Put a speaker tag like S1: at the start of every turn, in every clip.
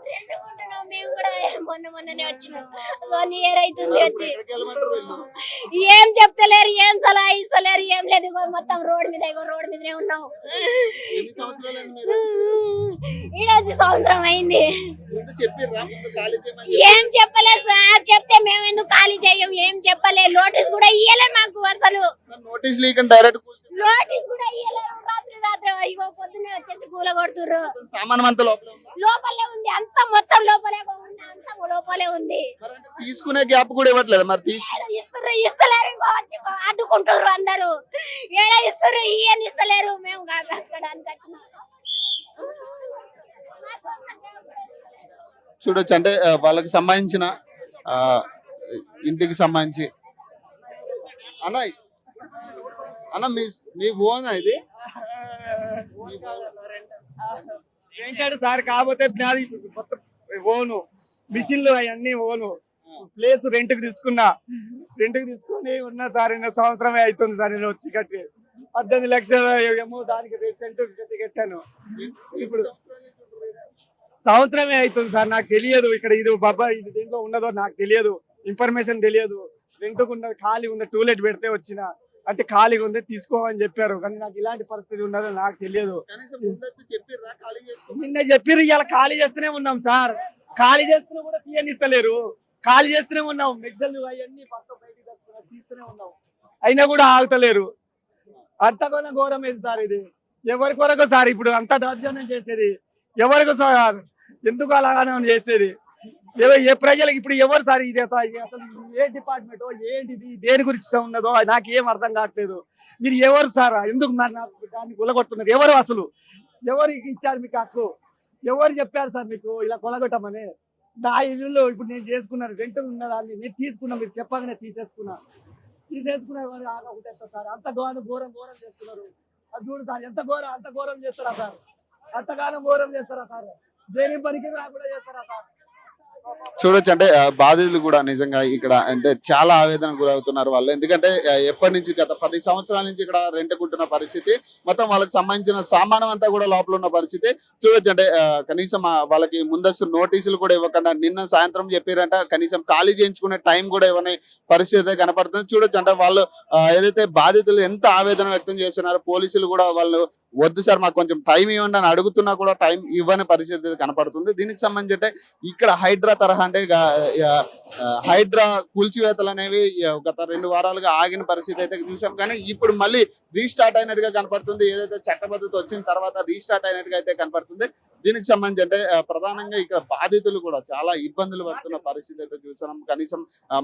S1: రెండుకుంటున్నాం మేము కూడా. మొన్ననే వచ్చినాం. 1 ఇయర్ అవుతుంది వచ్చి. ఏం చెప్తలేరు, ఏం సలహా ఇస్తలేరు, ఏం లేదు. ఇగో మొత్తం రోడ్ మీదనే ఉన్నాం. ఈడొచ్చి సంవత్సరం అయింది. ఏం చెప్పలేదు సార్. చెప్తే మేము ఎందుకు ఖాళీ చేయం? ఏం చెప్పలేదు. నోటీస్ కూడా ఇయ్యలే మాకు. అసలు
S2: నోటీస్ లీక్ డైరెక్ట్
S1: నోటీస్ కూడా ఇయ్యలేరు. రాత్రి ఇగో పొద్దున్నే వచ్చేసి కూల కొడుతుర్రు.
S2: సామాన్ అంతా
S1: లోపలే ఉంది. అంతా మొత్తం లోపలే ఉంది. అంతా లోపలే ఉంది.
S2: తీసుకునే గ్యాప్ కూడా ఇవ్వట్లేదు. మరి
S1: ఇస్తలేరు. వచ్చి అడ్డుకుంటారు అందరూ. ఏడ ఇస్తారు, ఈయన ఇస్తలేరు. మేము కట్టడానికి వచ్చినాం.
S2: చూడొచ్చు. అంటే వాళ్ళకి సంబంధించిన ఇంటికి సంబంధించి అన్న అన్న మీ ఓనా ఇది
S3: ఏంటాడు సార్? కాకపోతే మొత్తం ఓను మిషన్లు అవన్నీ ఓను. ప్లేస్ రెంట్కి తీసుకుని ఉన్నా సార్. సంవత్సరమే అవుతుంది సార్. నేను వచ్చి కట్టి 18 లక్షలు ఏమో దానికి సెంటు కట్టాను. ఇప్పుడు సంవత్సరమే అవుతుంది సార్. నాకు తెలియదు ఇక్కడ ఇది ఇది దేంట్లో ఉన్నదో నాకు తెలియదు. ఇన్ఫర్మేషన్ తెలియదు. రెంట్కు ఉన్నది ఖాళీ ఉంది. టూలెట్ పెడితే వచ్చిన అంటే ఖాళీగా ఉంది తీసుకోమని చెప్పారు. కానీ నాకు ఇలాంటి పరిస్థితి ఉన్నదో నాకు తెలియదు. నిన్న చెప్పిర్రు. ఇలా ఖాళీ చేస్తూనే ఉన్నాం సార్. ఖాళీ చేస్తూనే కూడా తీయనిస్తలేరు. ఖాళీ చేస్తూనే ఉన్నాం. మెగ్జల్ అవన్నీ పక్క బయటికి తీస్తూనే ఉన్నాం. అయినా కూడా ఆగుతలేరు. అంతకన్నా ఘోరం ఏది సార్ ఇది? ఎవరి కొరకు సార్ ఇప్పుడు అంత దౌర్జన్యం చేసేది? ఎవరికి సార్? ఎందుకు అలాగానే చేసేది? ఏ ప్రజలకు ఇప్పుడు ఎవరు సార్? ఇది అసలు ఏ డిపార్ట్మెంట్ ఏంటిది? దేని గురించి ఉన్నదో నాకు ఏం అర్థం కావట్లేదు. మీరు ఎవరు సార్? ఎందుకు దాన్ని కొలగొడుతున్నారు? ఎవరు అసలు? ఎవరికి ఇచ్చారు మీకు హక్కు? ఎవరు చెప్పారు సార్ మీకు ఇలా కొలగొట్టమని? నా ఇల్లు ఇప్పుడు నేను చేసుకున్నాను. రెంట్ ఉన్నదాన్ని నేను తీసుకున్నా. మీరు చెప్పగానే తీసేసుకున్నా సార్. అంత ఘోరం చేస్తున్నారు. అది చూడు సార్. అంత ఘోరం చేస్తారా సార్? అంతగానో ఘోరం చేస్తారా సార్? దేని పనికి రాకుండా చేస్తారా సార్?
S2: చూడొచ్చు. అంటే బాధితులు కూడా నిజంగా ఇక్కడ అంటే చాలా ఆవేదన గురవుతున్నారు వాళ్ళు. ఎందుకంటే ఎప్పటి నుంచి గత 10 సంవత్సరాల నుంచి ఇక్కడ రెంట్కుంటున్న పరిస్థితి. మొత్తం వాళ్ళకి సంబంధించిన సామానం అంతా కూడా లోపల ఉన్న పరిస్థితి చూడొచ్చు. అంటే కనీసం వాళ్ళకి ముందస్తు నోటీసులు కూడా ఇవ్వకుండా నిన్న సాయంత్రం చెప్పారంట. కనీసం ఖాళీ చేయించుకునే టైం కూడా ఇవ్వని పరిస్థితి కనపడుతుంది. చూడొచ్చు. అంటే వాళ్ళు ఏదైతే బాధితులు ఎంత ఆవేదన వ్యక్తం చేస్తున్నారో పోలీసులు కూడా వాళ్ళు వద్దు సార్ మాకు కొంచెం టైం ఇవ్వండి అని అడుగుతున్నా కూడా టైం ఇవ్వని పరిస్థితి కనపడుతుంది. దీనికి సంబంధించి అంటే ఇక్కడ హైడ్రా తరహా అంటే హైడ్రా కూల్చివేతలు అనేవి గత 2 వారాలుగా ఆగిన పరిస్థితి అయితే చూసాం. కానీ ఇప్పుడు మళ్ళీ రీస్టార్ట్ అయినట్టుగా కనపడుతుంది. ఏదైతే చట్టబద్ధత వచ్చిన తర్వాత రీస్టార్ట్ అయినట్టుగా అయితే కనపడుతుంది. దీనికి సంబంధించి అంటే ప్రధానంగా ఇక్కడ బాధితులు కూడా చాలా ఇబ్బందులు పడుతున్న పరిస్థితి అయితే చూస్తున్నాం. కనీసం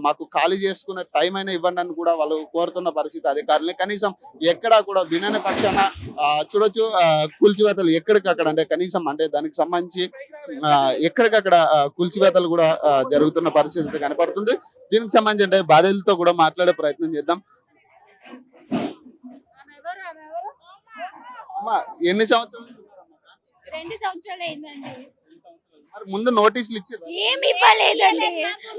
S2: మాకు ఖాళీ చేసుకునే టైం అయినా ఇవ్వండి అని కూడా వాళ్ళు కోరుతున్న పరిస్థితి అధికారులని. కనీసం ఎక్కడా కూడా వినని పక్షాన చూడొచ్చు. కూల్చివేతలు ఎక్కడికక్కడ అంటే కనీసం అంటే దానికి సంబంధించి ఎక్కడికక్కడ కూల్చివేతలు కూడా జరుగుతున్న పరిస్థితి కనపడుతుంది. దీనికి సంబంధించి అంటే బాధితులతో కూడా మాట్లాడే ప్రయత్నం చేద్దాం. అమ్మా ఎన్ని సంవత్సరాలు?
S1: 2 సంవత్సరాలు అయిందండి.
S2: మరి ముందు నోటీసులు ఇచ్చారు?
S1: ఏమి ఇవ్వలేదండి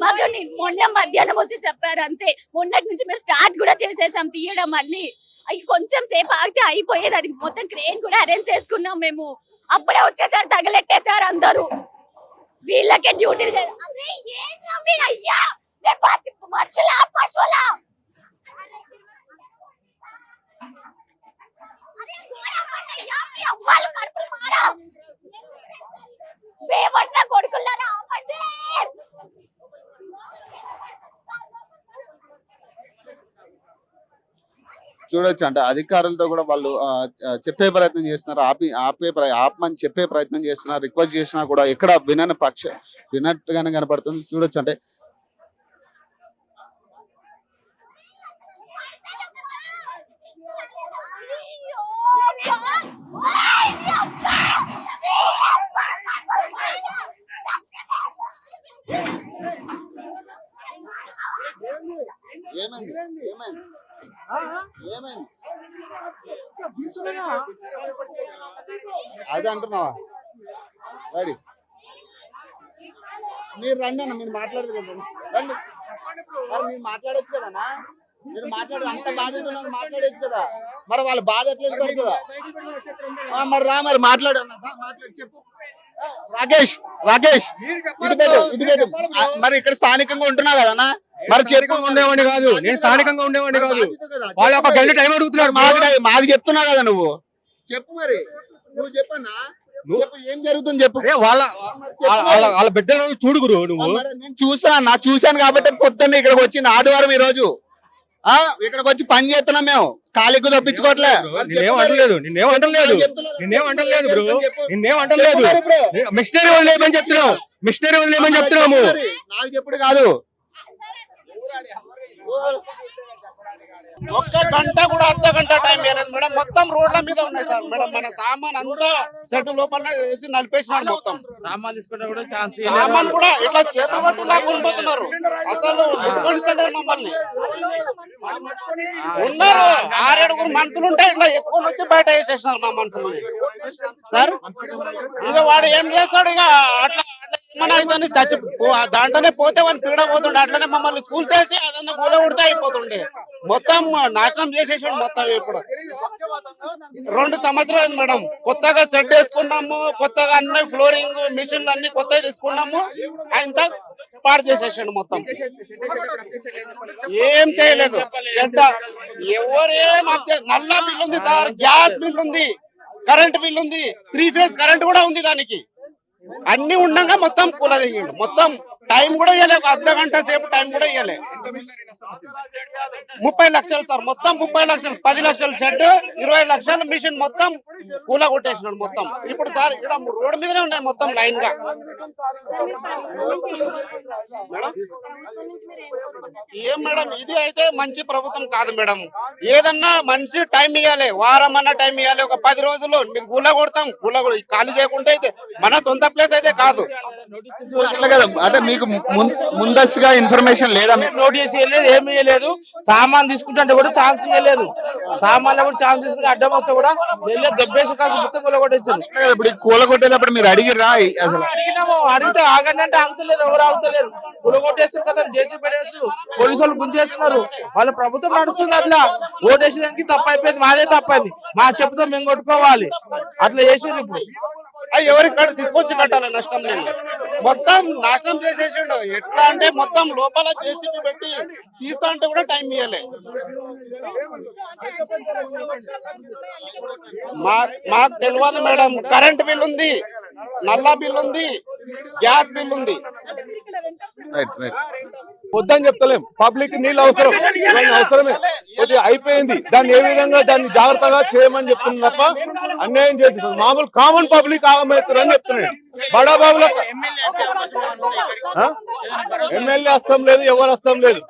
S1: మాకు. మొన్న మధ్యాహ్నం వచ్చి చెప్పారు అంతే. మొన్నటి నుంచి మేము స్టార్ట్ కూడా చేసేసాం తీయడం అన్ని. అవి కొంచెం సేపు ఆగితే అయిపోయేది. అది మొత్తం క్రేన్ కూడా అరేంజ్ చేసుకున్నాం మేము. అప్పుడే వచ్చేసారు, తగలెట్టేసారు అందరూ. వీళ్ళకే డ్యూటీలు మనుషులా పశువులా? కొడుకున్నారా?
S2: చూడొచ్చు. అంటే అధికారులతో కూడా వాళ్ళు చెప్పే ప్రయత్నం చేస్తున్నారు. ఆపమని చెప్పే ప్రయత్నం చేస్తున్నారు. రిక్వెస్ట్ చేసినా కూడా ఎక్కడ వినట్టుగానే కనపడుతుంది. చూడొచ్చు. అంటే అదే అంటున్నావా? రెడీ మీరు రండి అన్న. మీరు మాట్లాడదు రండి. మీరు మాట్లాడచ్చు కదన్నా. మీరు మాట్లాడు, అంత బాధ్యత ఉన్నవాళ్ళు మాట్లాడేది కదా, మరి వాళ్ళ బాధ ఎట్లా పడుతుందా? మరి రా, మరి మాట్లాడు అన్న, దా, మాట్లాడు, చెప్పు. రాకేష్, రాకేష్ ఇటు పెట్టు, ఇటు పెట్టు. మరి ఇక్కడ స్థానికంగా ఉంటున్నావు కదన్నా, మరి చెప్పు.
S4: ఉండేవాడిని కాదు, నేను స్థానికంగా ఉండేవాడిని కాదు.
S2: బాధ్యత కదా.
S4: వాళ్ళు ఒక గంట టైం అడుగుతున్నారు.
S2: మాకు చెప్తున్నావు కదా నువ్వు, చెప్పు. మరి నువ్వు చెప్పన్నా, చెప్పు, ఏం జరుగుతుంది చెప్పు.
S4: అరే వాళ్ళ బిడ్డలు చూడు గురు నువ్వు.
S2: మరి నేను చూసాను కాబట్టి పొద్దున్న ఇక్కడికి వచ్చింది, ఆదివారం ఈ రోజు ఇక్కడికి వచ్చి పని చేస్తున్నాం మేము, ఖాళీకి తప్పించుకోవట్లే.
S4: నిన్నేం అంటలేదు బ్రో, నిన్నేం అంటలేదు. మిషనరీ వదిలేమని చెప్తున్నావు, మిషనరీ వదిలేమని చెప్తున్నాము.
S2: నాకు చెప్పుడు కాదు.
S5: ఒక్క గంట కూడా అర్ధ గంట టైం వేయలేదు మేడం. మొత్తం రోడ్ల మీద ఉన్నాయి సార్ మేడం. మన సామాన్ అంతా సెట్ లోపల వేసి నలిపేసినాడు మొత్తం.
S6: సామాన్ తీసుకుంటే కూడా ఛాన్స్
S5: సామాన్ కూడా ఇట్లా చేతులు పట్టి లాక్కొనిపోతున్నారు. అసలు ముట్టుకొనిస్తలేరు మమ్మల్ని. ఉన్నారు 6-7 మనుషులు ఉంటే ఇట్లా ఎక్కువ వచ్చి బయట వేసేసినారు మా మనుషులని సార్. ఇక వాడు ఏం చేస్తాడు, ఇక అట్లా మన అయితే చచ్చి దాంట్లోనే పోతే వాళ్ళు పీడ పోతుండే. అట్లనే మమ్మల్ని కూల్చేసి అదన్నా కూల ఉడితే అయిపోతుండే. మొత్తం నాశనం చేసేసాడు మొత్తం. ఇప్పుడు 2 సంవత్సరాలు మేడం. కొత్తగా సెట్ వేసుకున్నాము, కొత్తగా అన్ని ఫ్లోరింగ్ మిషన్లు అన్ని కొత్తగా తీసుకున్నాము. ఆయన పాడు చేసేసాడు మొత్తం. ఏం చేయలేదు. చెడ్డ ఎవరేం నల్ల బిల్ ఉంది సార్, గ్యాస్ బిల్ ఉంది, కరెంట్ బిల్ ఉంది, 3 ఫేజ్ కరెంట్ కూడా ఉంది దానికి. అన్ని ఉండగా మొత్తం కూలదిండు. మొత్తం టైం కూడా ఇవ్వలే, ఒక అర్ధ గంట సేపు టైం కూడా ఇవ్వలే. 30 లక్షలు సార్, మొత్తం 30 లక్షలు. 10 లక్షలు షెడ్, 20 లక్షలు మిషన్, మొత్తం కూల కొట్టేసినాడు మొత్తం. ఇప్పుడు సార్ ఇక్కడ రోడ్డు మీదనే ఉన్నాయి మొత్తం లైన్ గా. ఏం మేడం, ఇది అయితే మంచి ప్రభుత్వం కాదు మేడం. ఏదన్నా మంచి టైం ఇవ్వాలి, వారం అన్న టైం ఇవ్వాలి. ఒక 10 రోజులు మీరు కూల కొడతాం, ఖాళీ చేయకుండా అయితే మన సొంత ప్లేస్ అయితే కాదు.
S2: అట్లా కదా, అంటే మీకు ముందస్తుగా ఇన్ఫర్మేషన్ లేదా?
S6: నోటీస్ ఇవ్వలేదు, ఏమి ఇవ్వలేదు. సామాన్ తీసుకుంటే కూడా ఛాన్స్ ఇవ్వలేదు. సామాన్లు కూడా ఛాన్స్ తీసుకుంటే అడ్డం వస్తే కూడా వెళ్ళి దెబ్బేసి కాదు మొత్తం కూల కొట్టేసారు.
S2: ఇప్పుడు కూల కొట్టేటప్పుడు మీరు అడిగిరా? అసలు
S6: అడిగినాము, అడిగితే ఆగండి అంటే ఆగుతలేరు, ఎవరు ఆగుతలేరు. కూల కొట్టేస్తారు కదా, జేసీ పెట్టేస్తారు, పోలీసు వాళ్ళు గుంజేస్తున్నారు. వాళ్ళ ప్రభుత్వం నడుస్తుంది. అట్లా ఓటేసేదానికి తప్పు అయిపోయింది, మాదే తప్పైంది. మా చెప్పుతో మేము కొట్టుకోవాలి. అట్లా చేసారు. ఇప్పుడు
S5: ఎవరికి తీసుకొచ్చి కట్టాలి నష్టం? నేను మొత్తం నాశనం చేసేసాడు. ఎట్లా అంటే మొత్తం లోపల జేసీబీ పెట్టి తీస్తా అంటే కూడా టైం ఇవ్వలే. మాకు తెలియదు మేడం. కరెంట్ బిల్ ఉంది, నల్లా బిల్ ఉంది, గ్యాస్ బిల్ ఉంది.
S7: వద్దని చెప్తలేం. పబ్లిక్ నీళ్ళు అవసరం, అవసరమే. కొద్దిగా అయిపోయింది. దాన్ని ఏ విధంగా దాన్ని జాగ్రత్తగా చేయమని చెప్తుంది తప్ప అన్యాయం చేస్తుంది. మామూలు కామన్ పబ్లిక్ ఆగమవుతారు అని చెప్తున్నాడు. బడా బాబుల ఎమ్మెల్యే వస్తాం లేదు, ఎవరు వస్తాం లేదు.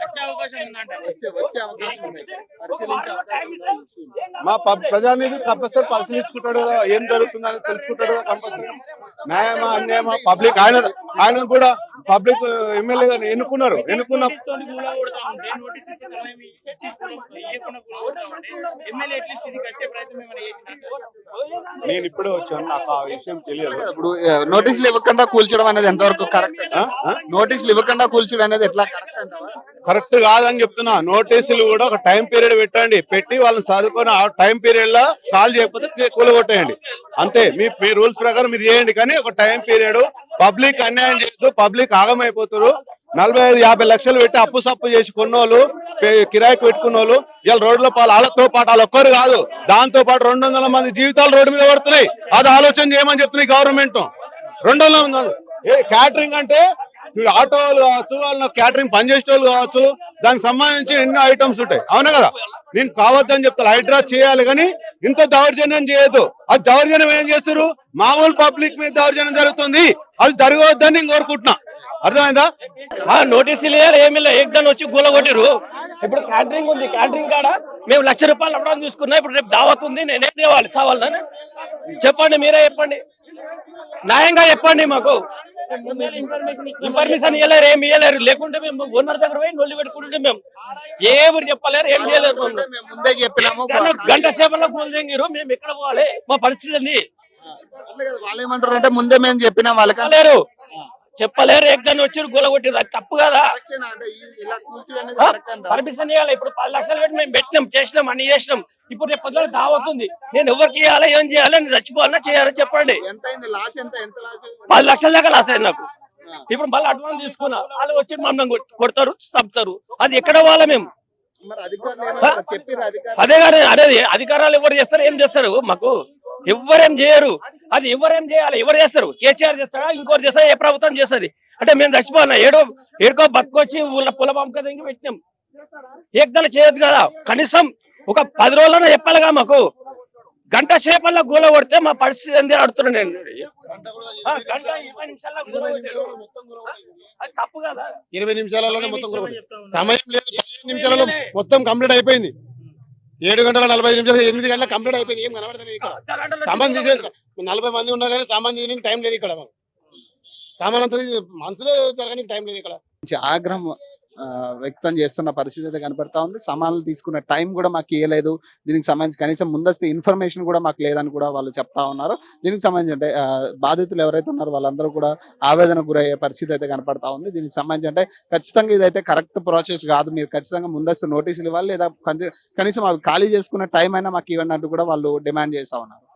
S7: మా ప్రజానిధి కంపల్సరీ పరిశీలించుకుంటాడు కదా, ఏం జరుగుతుందని తెలుసుకుంటాడు కదా కంపల్సరీ. న్యాయమా అన్యాయమా పబ్లిక్ ఆయన కూడా పబ్లిక్ ఎమ్మెల్యేగా ఎన్నుకున్నారు. నేను ఇప్పుడే వచ్చాను, నాకు ఆ విషయం తెలియదు.
S2: ఇప్పుడు నోటీసులు ఇవ్వకుండా కూల్చడం అనేది ఎంతవరకు కరెక్ట్? నోటీసులు ఇవ్వకుండా కూల్చడం అనేది ఎట్లా
S7: కరెక్ట్ కాదని చెప్తున్నా. నోటీసులు కూడా ఒక టైం పీరియడ్ పెట్టండి, పెట్టి వాళ్ళని చదువుకొని ఆ టైం పీరియడ్ లో కాల్ చేయకపోతే కూలగొట్టేయండి. అంతే. మీ రూల్స్ ప్రకారం మీరు చేయండి. కానీ ఒక టైం పీరియడ్ పబ్లిక్ అన్యాయం చేస్తూ పబ్లిక్ ఆగమైపోతారు. 45-50 లక్షలు పెట్టి అప్పు సప్పు చేసి కొన్నోళ్ళు, కిరాయికి పెట్టుకున్న వాళ్ళు ఇలా రోడ్ల పాలు. వాళ్ళతో పాటు వాళ్ళు ఒక్కరు కాదు, దాంతో పాటు 200 మంది జీవితాలు రోడ్డు మీద పడుతున్నాయి. అది ఆలోచన చేయమని చెప్తున్నాయి గవర్నమెంట్. 200 మంది క్యాటరింగ్ అంటే ఆటో వాళ్ళు కావచ్చు, వాళ్ళ క్యాటరింగ్ పనిచేసే వాళ్ళు కావచ్చు, దానికి సంబంధించి ఎన్నో ఐటమ్స్ ఉంటాయి. అవునా కదా? నేను కావద్దని చెప్తాను, హైడ్రా చేయాలి కానీ ఇంత దౌర్జన్యం చేయొద్దు. అది దౌర్జన్యం ఏం చేస్తారు? మామూలు పబ్లిక్ మీద దౌర్జన్యం జరుగుతుంది. అది జరగవద్దని నేను కోరుకుంటున్నా. అర్థమైందా?
S8: నోటీసులు ఏమి ఏకదాన్ని వచ్చి గూల కొట్టిరు. ఇప్పుడు క్యాటరింగ్ ఉంది, క్యాటరింగ్ కాడ మేము 1,00,000 రూపాయలు అవ్వడం తీసుకున్నా. ఇప్పుడు రేపు దావత్ ఉంది, నేనేం తేవాలి? సావాలని చెప్పండి, మీరే చెప్పండి, న్యాయంగా చెప్పండి. మాకు ఇన్ఫర్మేషన్ ఇవ్వలేరు, ఏమి ఇవ్వలేరు. లేకుంటే మేము ఓనర్ దగ్గర పోయి నొల్లి పెట్టుకుంటే మేము ఎవరు చెప్పలేరు, ఏం చేయలేరు.
S2: ముందే చెప్పినాము,
S8: గంట సేపట్లో కూల్ తెంగిరు. మేము ఎక్కడ పోవాలి? మా పరిస్థితి ఏంది?
S2: వాళ్ళు ఏమంటారు అంటే ముందే మేము చెప్పినాం వాళ్ళకి
S8: లేరు. చెప్పలేరు ఎక్కడ వచ్చి గులగొట్టిరు అది తప్పు కదా
S2: కరెక్టేనా? అంటే ఇలా కూల్చివేయడం
S8: ఆ?
S2: కరెక్ట్ అంటారా?
S8: పర్మిషన్ ఇవ్వాలి ఇప్పుడు 10 లక్షలు పెట్టి మేము పెట్టినాం చేసినాం అన్ని చేసినాం ఇప్పుడు రేపు పొద్దున దావతుంది నేను ఎవరికి ఇవ్వాలి ఏం చేయాలి నేను చచ్చిపోవాలన్నా చేయాలో చెప్పండి
S2: ఎంత అయింది లాస్? ఎంత లాస్?
S8: 10 లక్షల దాకా లాస్ అయింది నాకు ఇప్పుడు మళ్ళీ అడ్వాన్స్ తీసుకున్నా వాళ్ళు వచ్చి మమ్మల్ని కొడతారు చంపుతారు అది ఎక్కడ వాళ్ళ మేము
S2: మరి అధికారులు ఏమంటారు? చెప్పిర్రా అధికారులు?
S8: అదే కానీ అదే అధికారాలు ఎవరు చేస్తారు ఏం చేస్తారు మాకు ఎవరేం చేయరు అది ఎవరేం చేయాలి ఎవరు చేస్తారు కేసీఆర్ చేస్తారా ఇంకోరు చేస్తారా ఏ ప్రభుత్వం చేస్తుంది అంటే మేము చచ్చిపోయినా ఏడుకో బతుకొచ్చి ఊళ్ళో పొలం అమ్మకం పెట్టినాం ఏకదళ చేయొద్దు కదా కనీసం ఒక 10 రోజులైనా చెప్పాలిగా మాకు గంట సేపల్లో గోల కొడితే మా పరిస్థితి ఏంది అడుగుతున్నాను నేను గంట 20 నిమిషాల్లో గోల కొట్టారు అది తప్పు కదా
S5: 20 నిమిషాలలోనే మొత్తం సమయం లేదు 15 నిమిషాలలో మొత్తం కంప్లీట్ అయిపోయింది 7 గంటల 45 నిమిషాలు 8 గంటల కంప్లీట్ అయిపోయింది ఏం కనబడలేదు ఇక్కడ సామాన్ తీసే 40 మంది ఉన్నా కానీ సామాన్ తీయడానికి టైం లేదు ఇక్కడ సామాన్ అంతా మనసులో జరగడానికి టైం లేదు ఇక్కడ
S2: ఆగ్రహం వ్యక్తం చేస్తున్న పరిస్థితి అయితే కనపడతా ఉంది. సామాన్లు తీసుకున్న టైం కూడా మాకు ఇవ్వలేదు, దీనికి సంబంధించి కనీసం ముందస్తు ఇన్ఫర్మేషన్ కూడా మాకు లేదని కూడా వాళ్ళు చెప్తా ఉన్నారు. దీనికి సంబంధించి అంటే బాధితులు ఎవరైతే ఉన్నారో వాళ్ళందరూ కూడా ఆవేదనకు గురయ్యే పరిస్థితి అయితే కనపడతా ఉంది. దీనికి సంబంధించి అంటే ఖచ్చితంగా ఇదైతే కరెక్ట్ ప్రాసెస్ కాదు, మీరు ఖచ్చితంగా ముందస్తు నోటీసులు ఇవ్వాలి లేదా కనీసం అవి ఖాళీ చేసుకున్న టైం అయినా మాకు ఇవ్వండి అంటూ కూడా వాళ్ళు డిమాండ్ చేస్తా ఉన్నారు.